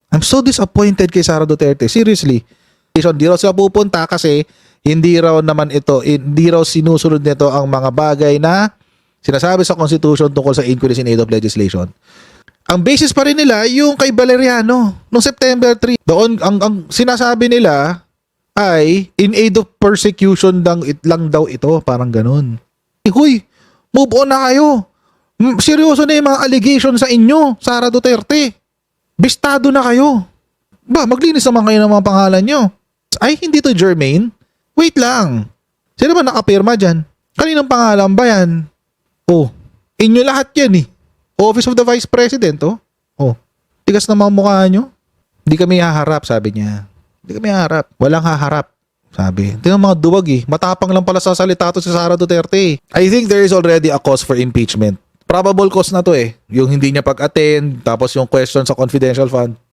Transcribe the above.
I'm so disappointed kay Sara Duterte. Seriously. Hindi raw sila pupunta kasi hindi raw sinusunod nito ang mga bagay na sinasabi sa Constitution tungkol sa inquiries in aid of legislation. Ang basis pa rin nila yung kay Valeriano noong September 3. Doon ang sinasabi nila ay in aid of persecution lang daw ito, parang ganun. Huy, move on na kayo. Seryoso na yung mga allegation sa inyo, Sara Duterte. Bistado na kayo. Maglinis naman kayo ng mga pangalan nyo. Ay, hindi to germane? Wait lang. Sino ba nakapirma dyan? Kaninang pangalan ba yan? Oh, inyo lahat yan eh. Office of the Vice President, oh. Oh, tigas na mga mukha nyo. Hindi kami haharap, sabi niya. Hindi kami haharap. Walang haharap, sabi. Tingnan mga duwag eh. Matapang lang pala sa salita to si Sara Duterte. I think there is already a cause for impeachment. Probable cause na to eh. Yung hindi niya pag-attend, tapos yung question sa confidential fund.